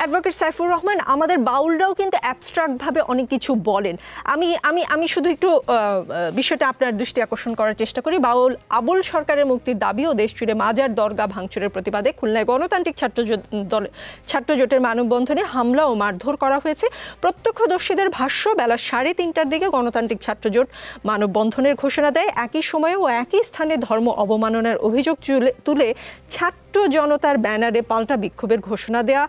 Advocate Saifur Rahman, আমাদের বাউলরাও কিন্তু অ্যাবস্ট্রাক্টভাবে অনেক কিছু বলেন। আমি আমি আমি শুধু একটু বিষয়টা আপনার দৃষ্টি আকর্ষণ করার চেষ্টা করি। বাউল আবুল সরকারের মুক্তির দাবি ও দেশ জুড়ে মাজার দরগা ভাঙচুরের প্রতিবাদে খুলনায় গণতান্ত্রিক ছাত্র জোটের মানববন্ধনে হামলা ও মারধর করা হয়েছে। প্রত্যক্ষদর্শীদের ভাষ্য, বেলা 3:30টার দিকে গণতান্ত্রিক ছাত্র জোট মানববন্ধনের ঘোষণা দেয়। একই সময়ে ও একই স্থানে ধর্ম অবমাননার অভিযোগ তুলে ছাত্র জনতার ব্যানারে পাল্টা বিক্ষোভের ঘোষণা দেয়া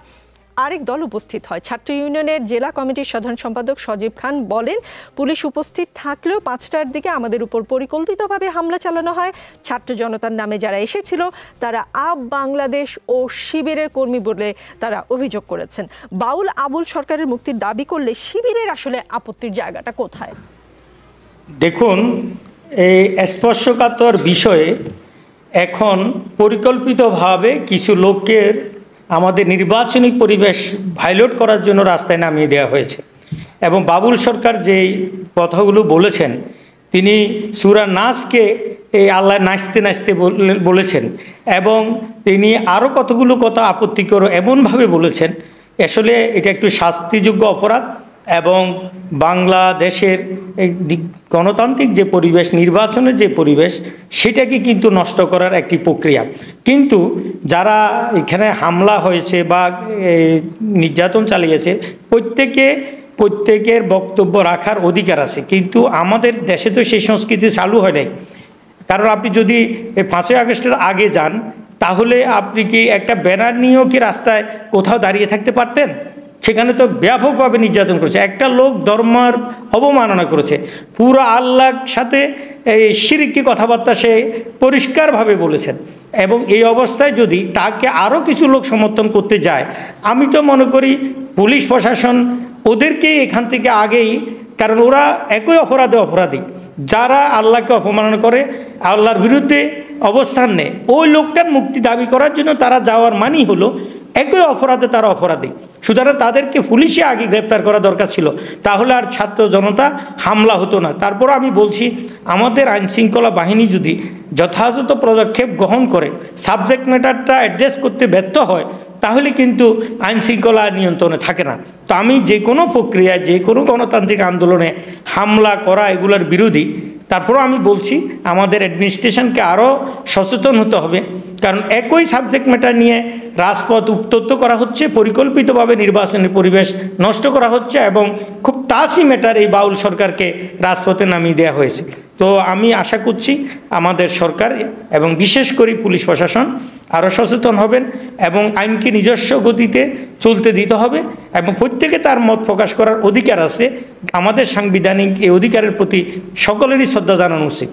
আরেক দল উপস্থিত হয়। ছাত্র ইউনিয়নের জেলা কমিটির সাধারণ সম্পাদক সজীব খান বলেন, পুলিশ উপস্থিত থাকলেও 5টার দিকে আমাদের উপর পরিকল্পিতভাবে হামলা চালানো হয়। ছাত্র জনতার নামে যারা এসেছিল তারা আপ বাংলাদেশ ও শিবিরের কর্মী বলে তারা অভিযোগ করেছেন। বাউল আবুল সরকারের মুক্তির দাবি করলে শিবিরের আসলে আপত্তির জায়গাটা কোথায়? দেখুন, এই স্পর্শকাতর বিষয়ে এখন পরিকল্পিতভাবে কিছু লোকের আমাদের নির্বাচনী পরিবেশ ভায়োলেট করার জন্য রাস্তায় নামিয়ে দেওয়া হয়েছে। এবং বাবুল সরকার যে কথাগুলো বলেছেন, তিনি সূরা নাসকে এই আল্লাহ নাচতে নাচতে বলেছেন এবং তিনি আরও কতগুলো কথা আপত্তিকর এমনভাবে বলেছেন, আসলে এটা একটু শাস্তিযোগ্য অপরাধ। এবং বাংলাদেশের গণতান্ত্রিক যে পরিবেশ, নির্বাচনের যে পরিবেশ, সেটাকে কিন্তু নষ্ট করার একটি প্রক্রিয়া। কিন্তু যারা এখানে হামলা হয়েছে বা নির্যাতন চালিয়েছে, প্রত্যেকের বক্তব্য রাখার অধিকার আছে। কিন্তু আমাদের দেশে তো সেই সংস্কৃতি চালু হয় নাই। কারণ আপনি যদি 5ই আগস্টের আগে যান, তাহলে আপনি কি একটা ব্যানার নিয়েও কি রাস্তায় কোথাও দাঁড়িয়ে থাকতে পারতেন? সেখানে তো ব্যাপকভাবে নির্যাতন করেছে, একটা লোক ধর্মের অবমাননা করেছে, পুরো আল্লাহর সাথে এই শিরকি কথাবার্তা সে পরিষ্কারভাবে বলেছেন। এবং এই অবস্থায় যদি তাকে আরও কিছু লোক সমর্থন করতে যায়, আমি তো মনে করি পুলিশ প্রশাসন ওদেরকেই এখান থেকে আগেই, কারণ ওরা একই অপরাধী। যারা আল্লাহকে অপমাননা করে, আল্লাহর বিরুদ্ধে অবস্থান নেয়, ওই লোকটার মুক্তি দাবি করার জন্য তারা যাওয়ার মানেই হলো একই অপরাধে তারা অপরাধী। সুতরাং তাদেরকে পুলিশে আগে গ্রেপ্তার করা দরকার ছিল, তাহলে আর ছাত্র জনতা হামলা হতো না। তারপর আমি বলছি, আমাদের আইনশৃঙ্খলা বাহিনী যদি যথাযথ পদক্ষেপ গ্রহণ করে সাবজেক্ট ম্যাটারটা অ্যাড্রেস করতে ব্যর্থ হয়, তাহলে কিন্তু আইনশৃঙ্খলা নিয়ন্ত্রণে থাকে না। তো আমি যে কোনো প্রক্রিয়ায়, যে কোনো গণতান্ত্রিক আন্দোলনে হামলা করা এগুলোর বিরোধী। তারপরও আমি বলছি, আমাদের অ্যাডমিনিস্ট্রেশনকে আরও সচেতন হতে হবে, কারণ একই সাবজেক্ট ম্যাটার নিয়ে রাজপথ উত্তপ্ত করা হচ্ছে, পরিকল্পিতভাবে নির্বাচনী পরিবেশ নষ্ট করা হচ্ছে এবং খুব টাচি ম্যাটার এই বাউল সরকারকে রাজপথে নামিয়ে দেওয়া হয়েছে। তো আমি আশা করছি আমাদের সরকার এবং বিশেষ করে পুলিশ প্রশাসন আরও সচেতন হবেন এবং আইনকে নিজস্ব গতিতে চলতে দিতে হবে এবং প্রত্যেকে তার মত প্রকাশ করার অধিকার আছে। আমাদের সাংবিধানিক এই অধিকারের প্রতি সকলেরই শ্রদ্ধা জানানো উচিত।